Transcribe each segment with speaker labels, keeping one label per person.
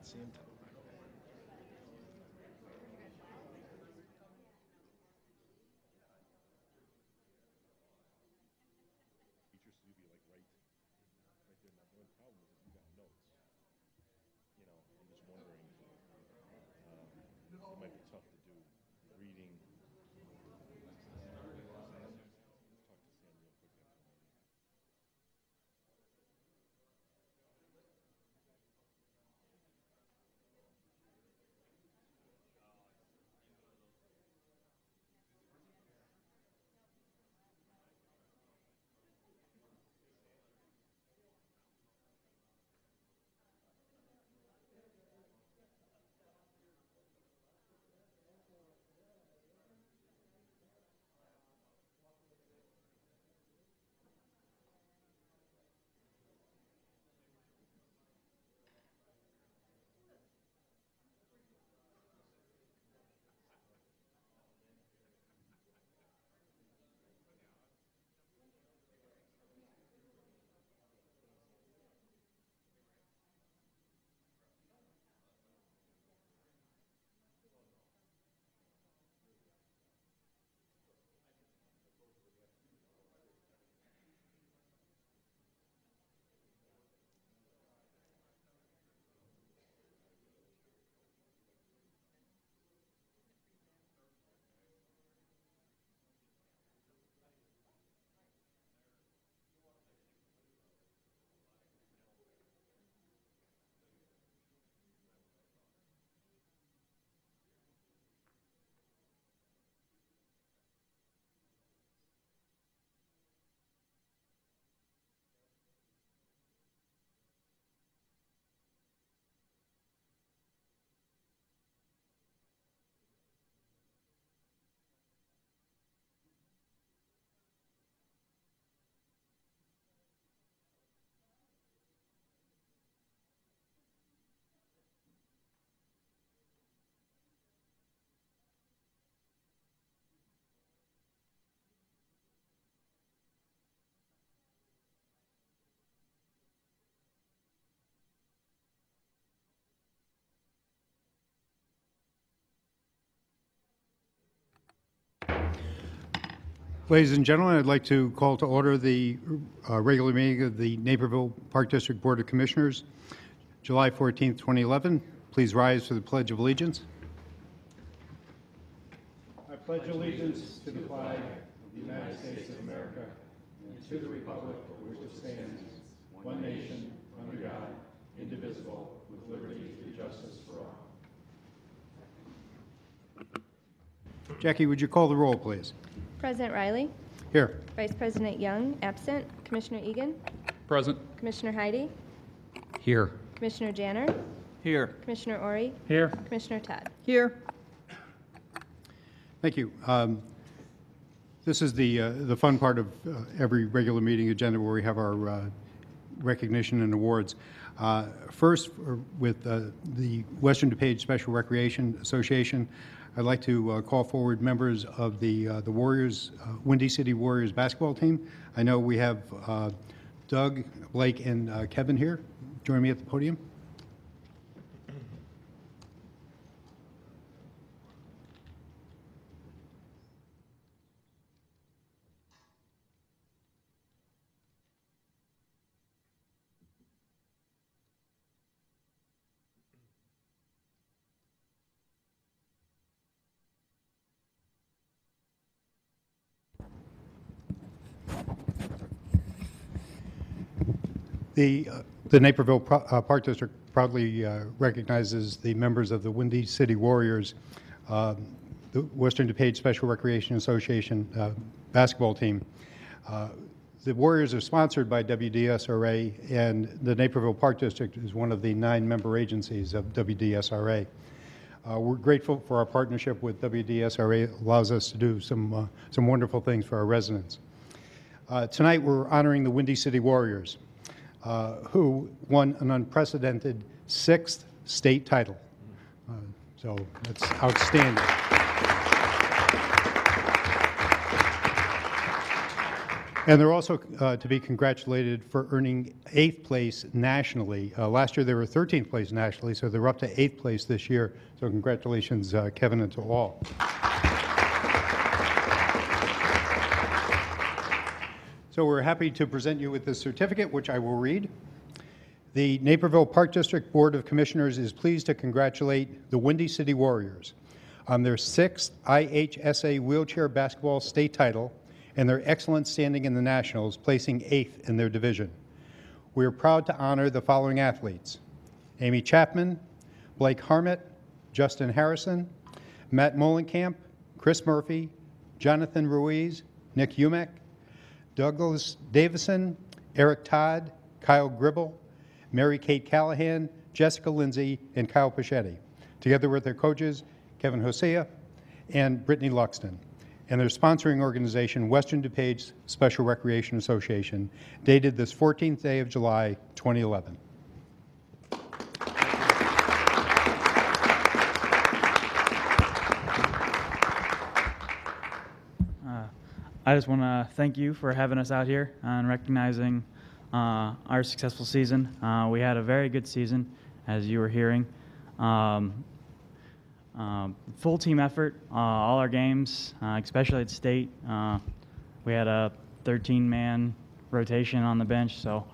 Speaker 1: see him.
Speaker 2: Ladies and gentlemen, I'd like to call to order the regular meeting of the Naperville Park District Board of Commissioners, July 14th, 2011. Please rise for the Pledge of Allegiance. I pledge allegiance to the flag of the United States of America and to the republic for which it stands, one nation, under God, indivisible, with liberty and justice for all. Jackie, would you call the roll, please?
Speaker 3: President Riley.
Speaker 2: Here.
Speaker 3: Vice President Young, absent. Commissioner Egan.
Speaker 4: Present.
Speaker 3: Commissioner Heidi.
Speaker 4: Here.
Speaker 3: Commissioner Janner.
Speaker 4: Here.
Speaker 3: Commissioner Ori.
Speaker 4: Here.
Speaker 3: Commissioner Todd.
Speaker 4: Here.
Speaker 2: Thank you. This is the fun part of every regular meeting agenda where we have our recognition and awards. First, with the Western DuPage Special Recreation Association, I'd like to call forward members of the Warriors, Windy City Warriors basketball team. I know we have Doug, Blake, and Kevin here. Join me at the podium. The Naperville Park District proudly recognizes the members of the Windy City Warriors, the Western DuPage Special Recreation Association basketball team. The Warriors are sponsored by WDSRA, and the Naperville Park District is one of the 9 member agencies of WDSRA. We're grateful for our partnership with WDSRA. It allows us to do some wonderful things for our residents. Tonight we're honoring the Windy City Warriors, who won an unprecedented 6th state title. So that's outstanding. And they're also to be congratulated for earning 8th place nationally. Last year they were 13th place nationally, so they're up to 8th place this year. So congratulations, Kevin, and to all. So we're happy to present you with this certificate, which I will read. The Naperville Park District Board of Commissioners is pleased to congratulate the Windy City Warriors on their 6th IHSA wheelchair basketball state title and their excellent standing in the Nationals, placing 8th in their division. We are proud to honor the following athletes: Amy Chapman, Blake Harmett, Justin Harrison, Matt Molenkamp, Chris Murphy, Jonathan Ruiz, Nick Umek, Douglas Davison, Eric Todd, Kyle Gribble, Mary Kate Callahan, Jessica Lindsay, and Kyle Pachetti, together with their coaches, Kevin Hosea and Brittany Luxton, and their sponsoring organization, Western DuPage Special Recreation Association, dated this 14th day of July, 2011.
Speaker 1: I just want to thank you for having us out here and recognizing our successful season. We had a very good season, as you were hearing. Full team effort, all our games, especially at state. We had a 13-man rotation on the bench, so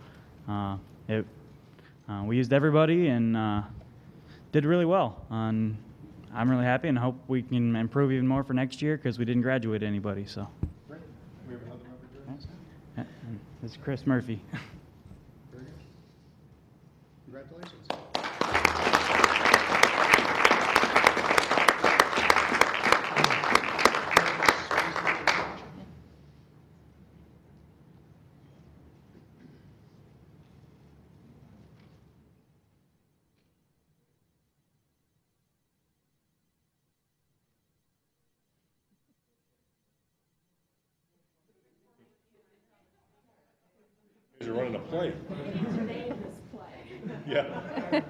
Speaker 1: we used everybody and did really well. And I'm really happy and hope we can improve even more for next year because we didn't graduate anybody. So.
Speaker 2: Great. We have another member joining us.
Speaker 1: Yeah, this is Chris Murphy.
Speaker 2: Very good. Congratulations.
Speaker 5: You're running a play. Yeah.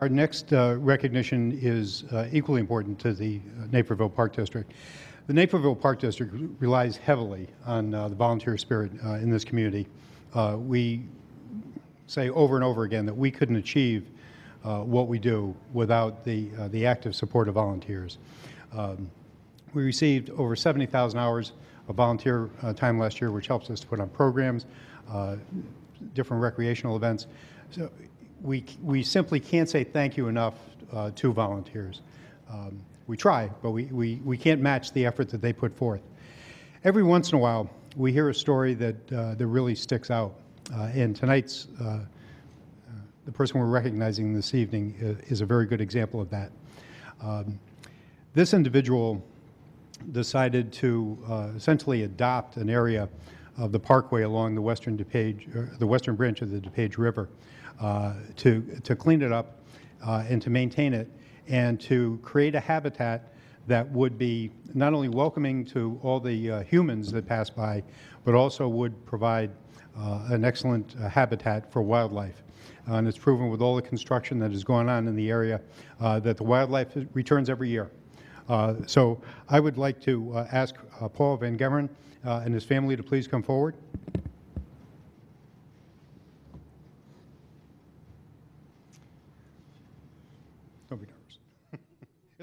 Speaker 2: Our next recognition is equally important to the Naperville Park District. The Naperville Park District relies heavily on the volunteer spirit in this community. We say over and over again that we couldn't achieve what we do without the active support of volunteers. We received over 70,000 hours of volunteer time last year, which helps us to put on programs, different recreational events. So we simply can't say thank you enough to volunteers. We try, but we can't match the effort that they put forth. Every once in a while, we hear a story that really sticks out. And tonight's, the person we're recognizing this evening is a very good example of that. This individual decided to essentially adopt an area of the parkway along the western DuPage, the western branch of the DuPage River, to clean it up and to maintain it, and to create a habitat that would be not only welcoming to all the humans that pass by, but also would provide an excellent habitat for wildlife. And it's proven with all the construction that is going on in the area that the wildlife returns every year. So I would like to ask Paul Van Gemeren and his family to please come forward. Don't be nervous.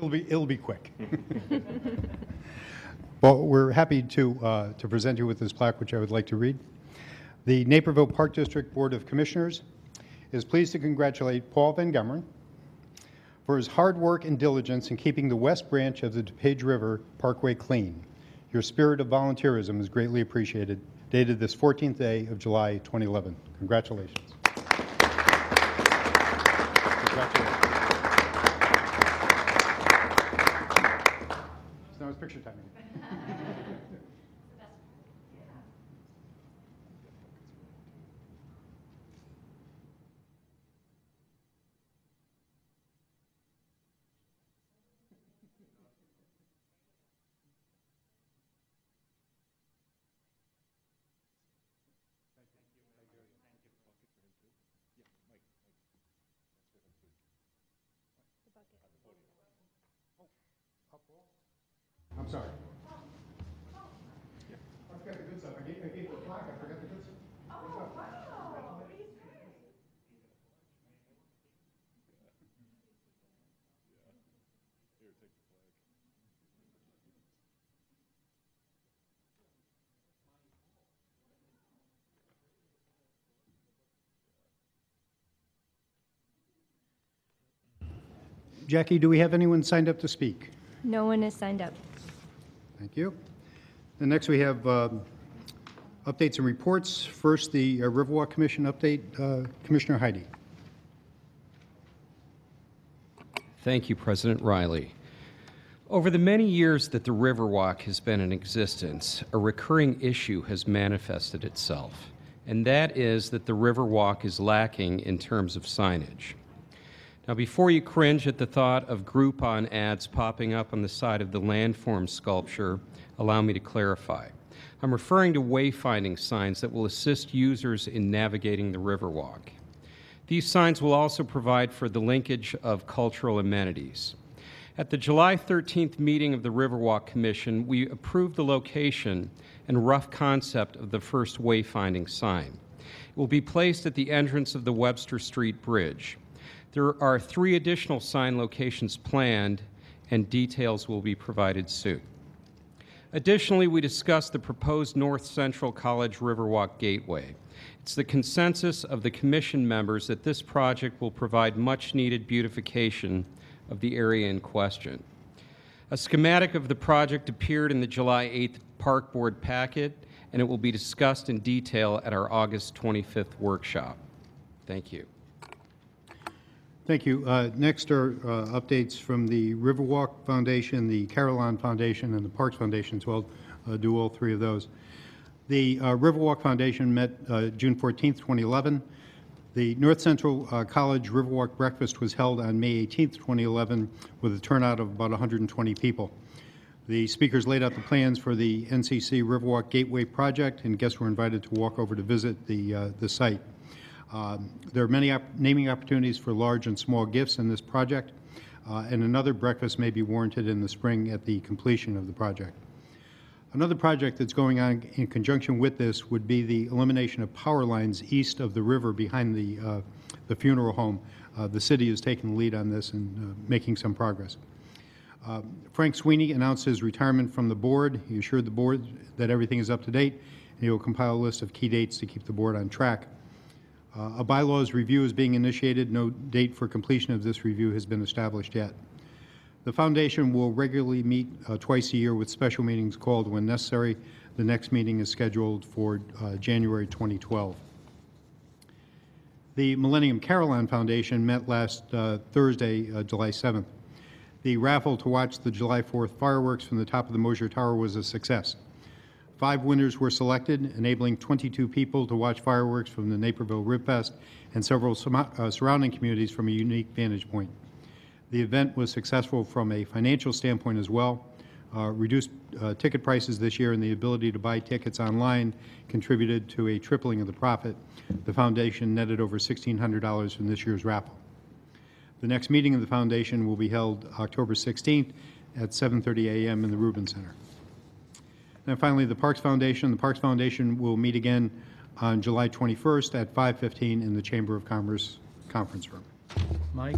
Speaker 2: It'll be quick. Well, we're happy to present you with this plaque, which I would like to read. The Naperville Park District Board of Commissioners is pleased to congratulate Paul Van Gemeren for his hard work and diligence in keeping the west branch of the DuPage River Parkway clean. Your spirit of volunteerism is greatly appreciated. Dated this 14th day of July 2011. Congratulations. Congratulations. So now it's picture time. I'm sorry. I've got the good stuff. I gave the plaque. I forgot the good stuff. Oh, wow. Jackie, do we have anyone signed up to speak?
Speaker 3: No one is signed up.
Speaker 2: Thank you. And next we have updates and reports. First, the Riverwalk Commission update. Commissioner Heidi.
Speaker 5: Thank you, President Riley. Over the many years that the Riverwalk has been in existence, a recurring issue has manifested itself, and that is that the Riverwalk is lacking in terms of signage. Now, before you cringe at the thought of Groupon ads popping up on the side of the landform sculpture, allow me to clarify. I'm referring to wayfinding signs that will assist users in navigating the Riverwalk. These signs will also provide for the linkage of cultural amenities. At the July 13th meeting of the Riverwalk Commission, we approved the location and rough concept of the first wayfinding sign. It will be placed at the entrance of the Webster Street Bridge. There are 3 additional sign locations planned, and details will be provided soon. Additionally, we discussed the proposed North Central College Riverwalk Gateway. It's the consensus of the Commission members that this project will provide much-needed beautification of the area in question. A schematic of the project appeared in the July 8th Park Board packet, and it will be discussed in detail at our August 25th workshop. Thank you.
Speaker 2: Thank you. Next are updates from the Riverwalk Foundation, the Carillon Foundation, and the Parks Foundation, so I'll do all 3 of those. The Riverwalk Foundation met June 14th, 2011. The North Central College Riverwalk Breakfast was held on May 18th, 2011, with a turnout of about 120 people. The speakers laid out the plans for the NCC Riverwalk Gateway project, and guests were invited to walk over to visit the site. There are many naming opportunities for large and small gifts in this project, and another breakfast may be warranted in the spring at the completion of the project. Another project that's going on in conjunction with this would be the elimination of power lines east of the river behind the funeral home. The city is taking the lead on this and making some progress. Frank Sweeney announced his retirement from the board. He assured the board that everything is up to date, and he will compile a list of key dates to keep the board on track. A bylaws review is being initiated. No date for completion of this review has been established yet. The foundation will regularly meet twice a year with special meetings called when necessary. The next meeting is scheduled for January 2012. The Millennium Carillon Foundation met last Thursday, July 7th. The raffle to watch the July 4th fireworks from the top of the Moser Tower was a success. 5 winners were selected, enabling 22 people to watch fireworks from the Naperville Ribfest and several surrounding communities from a unique vantage point. The event was successful from a financial standpoint as well. Reduced ticket prices this year and the ability to buy tickets online contributed to a tripling of the profit. The foundation netted over $1,600 from this year's raffle. The next meeting of the foundation will be held October 16th at 7:30 a.m. in the Rubin Center. And finally, the Parks Foundation. The Parks Foundation will meet again on July 21st at 5:15 in the Chamber of Commerce conference room.
Speaker 1: Mike?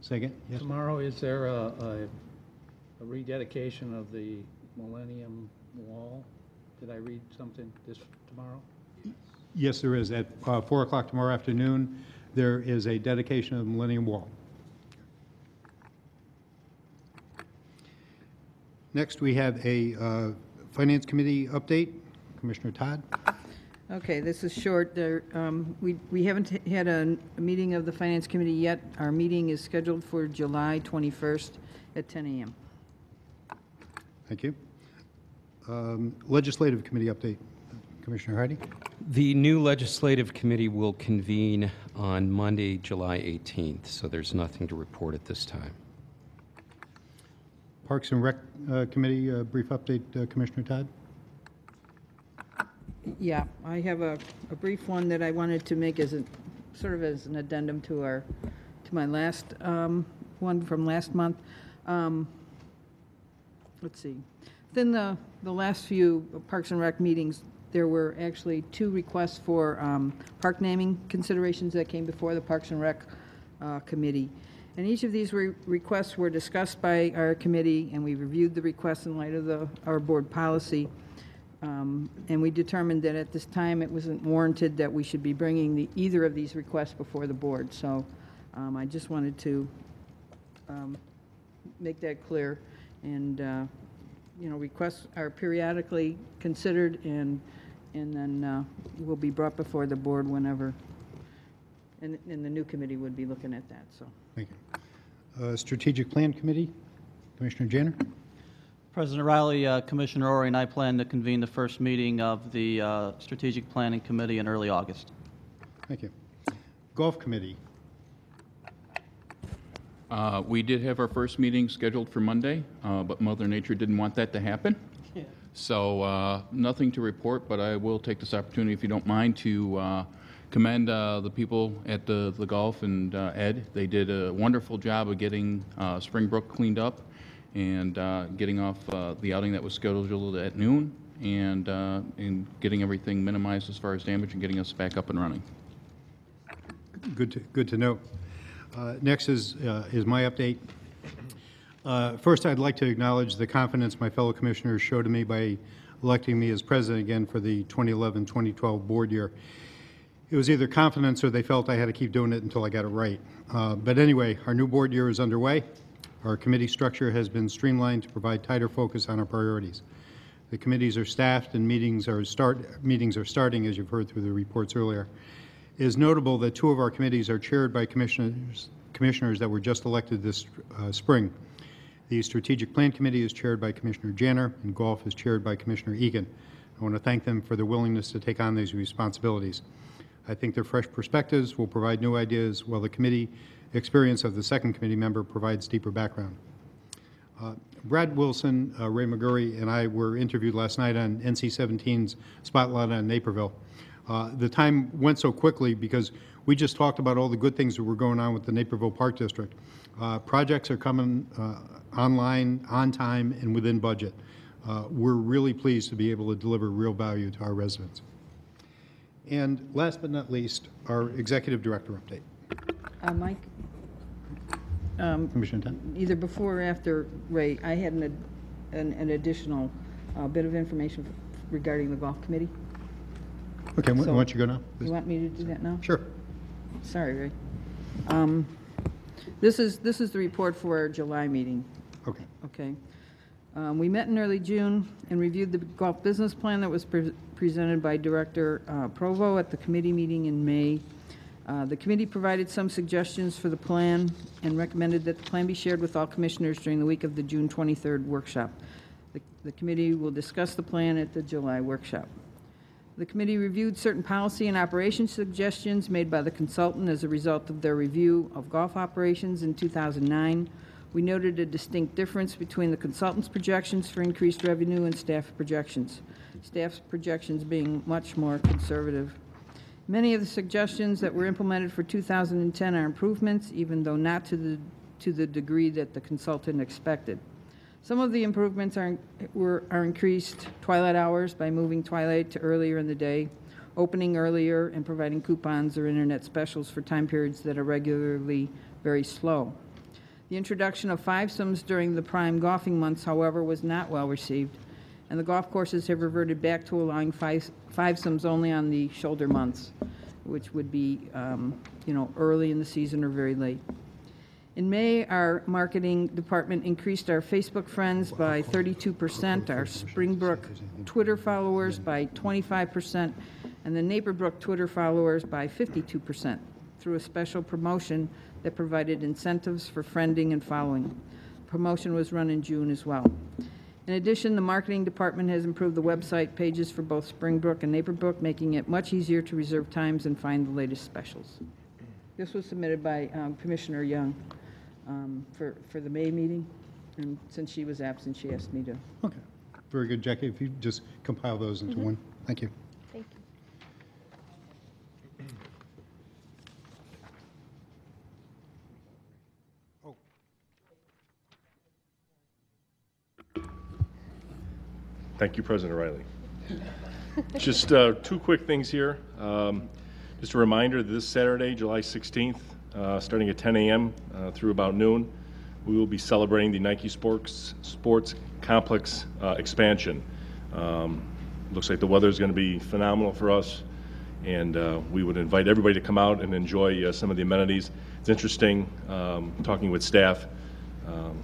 Speaker 2: Second? Yes.
Speaker 4: Tomorrow, is there a rededication of the Millennium Wall? Did I read something this tomorrow?
Speaker 2: Yes, there is. At 4 o'clock tomorrow afternoon, there is a dedication of the Millennium Wall. Next, we have a Finance Committee update. Commissioner Todd.
Speaker 6: Okay, this is short. We haven't had a meeting of the Finance Committee yet. Our meeting is scheduled for July 21st at 10 a.m.
Speaker 2: Thank you. Legislative Committee update. Commissioner Hardy.
Speaker 5: The new legislative committee will convene on Monday, July 18th, so there's nothing to report at this time.
Speaker 2: Parks and Rec Committee, brief update, Commissioner Todd.
Speaker 6: Yeah, I have a brief one that I wanted to make as sort of as an addendum to my last one from last month. Let's see. Within the last few Parks and Rec meetings, there were actually 2 requests for park naming considerations that came before the Parks and Rec Committee. And each of these requests were discussed by our committee, and we reviewed the requests in light of our board policy. And we determined that at this time it wasn't warranted that we should be bringing either of these requests before the board. So I just wanted to make that clear. And requests are periodically considered, and then will be brought before the board whenever. And the new committee would be looking at that. So.
Speaker 2: Thank you. Strategic Plan Committee. Commissioner Janner.
Speaker 7: President Riley, Commissioner Ori, and I plan to convene the first meeting of the Strategic Planning Committee in early August.
Speaker 2: Thank you. Golf Committee.
Speaker 4: We did have our first meeting scheduled for Monday, but Mother Nature didn't want that to happen.
Speaker 7: Yeah.
Speaker 4: So nothing to report, but I will take this opportunity, if you don't mind, to commend the people at the golf and Ed. They did a wonderful job of getting Springbrook cleaned up and getting off the outing that was scheduled at noon, and getting everything minimized as far as damage and getting us back up and running.
Speaker 2: Good to know. Next is my update. First, I'd like to acknowledge the confidence my fellow commissioners showed to me by electing me as president again for the 2011-2012 board year. It was either confidence or they felt I had to keep doing it until I got it right. But anyway, our new board year is underway. Our committee structure has been streamlined to provide tighter focus on our priorities. The committees are staffed and meetings are starting, as you've heard through the reports earlier. It is notable that 2 of our committees are chaired by commissioners that were just elected this spring. The Strategic Plan Committee is chaired by Commissioner Janner, and Golf is chaired by Commissioner Egan. I want to thank them for their willingness to take on these responsibilities. I think their fresh perspectives will provide new ideas, while the committee experience of the second committee member provides deeper background. Brad Wilson, Ray McGurry, and I were interviewed last night on NC-17's Spotlight on Naperville. The time went so quickly because we just talked about all the good things that were going on with the Naperville Park District. Projects are coming online, on time, and within budget. We're really pleased to be able to deliver real value to our residents. And last but not least, our Executive Director update.
Speaker 6: Mike?
Speaker 2: Commissioner Todd?
Speaker 6: Either before or after Ray, I had an additional bit of information regarding the golf committee.
Speaker 2: Okay, why
Speaker 6: So-
Speaker 2: don't you go now?
Speaker 6: You want me to do that now?
Speaker 2: Sure.
Speaker 6: Sorry, Ray. This is the report for our July meeting.
Speaker 2: Okay.
Speaker 6: Okay. We met in early June and reviewed the golf business plan that was presented by Director Provo at the committee meeting in May. The committee provided some suggestions for the plan and recommended that the plan be shared with all commissioners during the week of the June 23rd workshop. The committee will discuss the plan at the July workshop. The committee reviewed certain policy and operation suggestions made by the consultant as a result of their review of golf operations in 2009. We noted a distinct difference between the consultant's projections for increased revenue and staff projections, staff's projections being much more conservative. Many of the suggestions that were implemented for 2010 are improvements, even though not to the degree that the consultant expected. Some of the improvements are increased twilight hours by moving twilight to earlier in the day, opening earlier, and providing coupons or internet specials for time periods that are regularly very slow. The introduction of fivesomes during the prime golfing months, however, was not well received, and the golf courses have reverted back to allowing fivesomes only on the shoulder months, which would be, early in the season or very late. In May, our marketing department increased our Facebook friends by 32%, our Springbrook Twitter followers by 25%, and the Naperville Twitter followers by 52% through a special promotion that provided incentives for friending and following. Promotion was run in June as well. In addition, the marketing department has improved the website pages for both Springbrook and Naperville, making it much easier to reserve times and find the latest specials. This was submitted by Commissioner Young for the May meeting, and since she was absent, she asked me to.
Speaker 2: Okay. Very good, Jackie. If you just compile those into one. Thank you.
Speaker 3: Thank you.
Speaker 8: Thank you, President Riley. Just two quick things here. Just a reminder, this Saturday, July 16th, starting at 10 a.m. Through about noon, we will be celebrating the Nike Sports Complex expansion. Looks like the weather is going to be phenomenal for us, and we would invite everybody to come out and enjoy some of the amenities. It's interesting, talking with staff,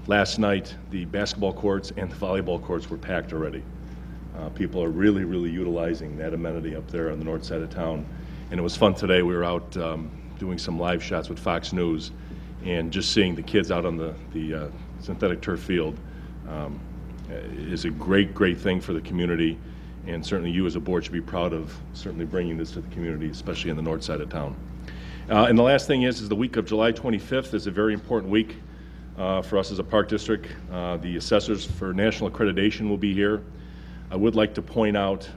Speaker 8: last night the basketball courts and the volleyball courts were packed already. People are really, really utilizing that amenity up there on the north side of town. And it was fun today. We were out doing some live shots with Fox News, and just seeing the kids out on the synthetic turf field is a great, great thing for the community. And certainly you as a board should be proud of certainly bringing this to the community, especially on the north side of town. And the last thing is the week of July 25th is a very important week for us as a park district. The assessors for national accreditation will be here. I would like to point out,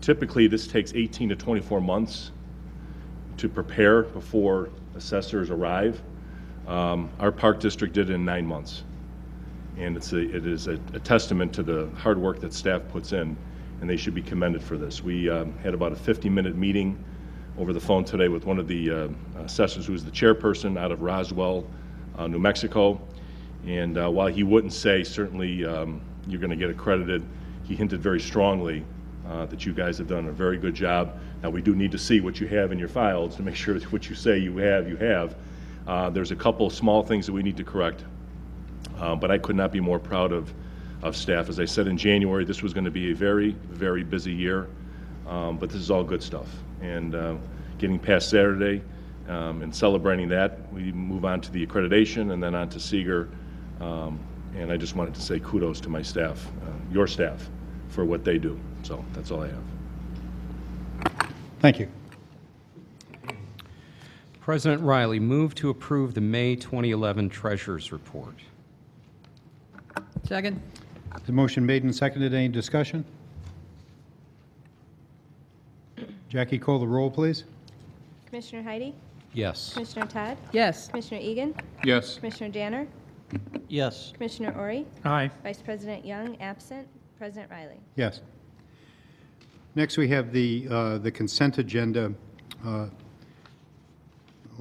Speaker 8: typically this takes 18 to 24 months to prepare before assessors arrive. Our park district did it in 9 months. And it is a testament to the hard work that staff puts in, and they should be commended for this. We had about a 50-minute meeting over the phone today with one of the assessors who is the chairperson out of Roswell, New Mexico. And while he wouldn't say, certainly you're going to get accredited, he hinted very strongly that you guys have done a very good job. Now, we do need to see what you have in your files to make sure that what you say you have. There's a couple small things that we need to correct, but I could not be more proud of staff. As I said in January, this was going to be a very, very busy year, but this is all good stuff. And getting past Saturday and celebrating that, we move on to the accreditation and then on to Seeger. And I just wanted to say kudos to my staff, your staff, for what they do. So that's all I have.
Speaker 2: Thank you.
Speaker 5: President Riley, move to approve the May 2011 Treasurers Report.
Speaker 6: Second.
Speaker 2: The motion made and seconded. Any discussion? Jackie, call the roll, please.
Speaker 3: Commissioner Heidi?
Speaker 5: Yes.
Speaker 3: Commissioner Todd?
Speaker 6: Yes.
Speaker 3: Commissioner Egan?
Speaker 4: Yes.
Speaker 3: Commissioner Danner?
Speaker 7: Yes.
Speaker 3: Commissioner Ori?
Speaker 1: Aye.
Speaker 3: Vice President Young, absent. President Riley?
Speaker 2: Yes. Next, we have the consent agenda. I'll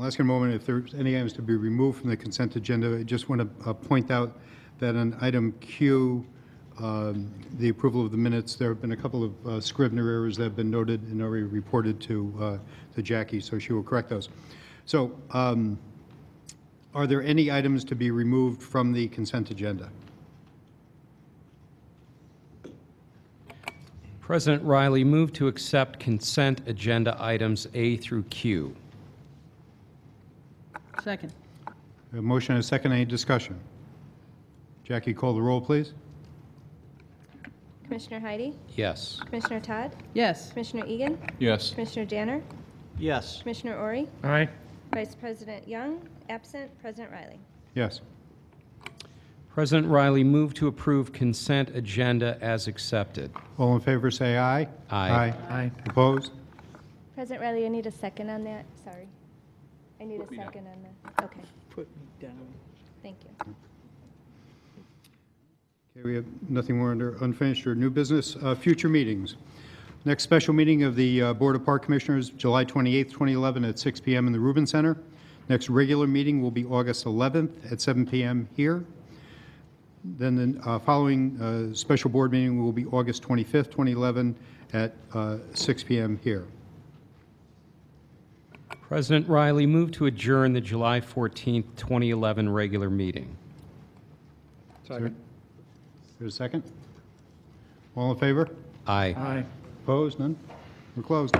Speaker 2: ask in a moment if there's any items to be removed from the consent agenda. I just want to point out that on item Q, the approval of the minutes, there have been a couple of Scrivener errors that have been noted and already reported to Jackie, so she will correct those. So, are there any items to be removed from the consent agenda?
Speaker 5: President Riley, move to accept consent agenda items A through Q.
Speaker 6: Second.
Speaker 2: A motion and a second. Any discussion? Jackie, call the roll, please.
Speaker 3: Commissioner Heidi?
Speaker 5: Yes.
Speaker 3: Commissioner Todd?
Speaker 6: Yes.
Speaker 3: Commissioner Egan?
Speaker 4: Yes.
Speaker 3: Commissioner Danner?
Speaker 7: Yes.
Speaker 3: Commissioner Ori?
Speaker 1: Aye.
Speaker 3: Vice President Young, absent. President Riley?
Speaker 2: Yes.
Speaker 5: President Riley, move to approve consent agenda as accepted.
Speaker 2: All in favor, say aye.
Speaker 5: Aye.
Speaker 1: Aye.
Speaker 2: Opposed?
Speaker 3: President Riley, I need a second on that. Sorry. I need a second on that. Okay.
Speaker 6: Put me down.
Speaker 3: Thank you.
Speaker 2: Okay, we have nothing more under unfinished or new business. Future meetings. Next special meeting of the Board of Park Commissioners, July 28th, 2011 at 6 p.m. in the Rubin Center. Next regular meeting will be August 11th at 7 p.m. here. Then the following special board meeting will be August 25th, 2011 at 6 p.m. here.
Speaker 5: President Riley, move to adjourn the July 14th, 2011 regular meeting.
Speaker 2: Second. There's a second? All in favor?
Speaker 5: Aye.
Speaker 2: Opposed? None? We're closed.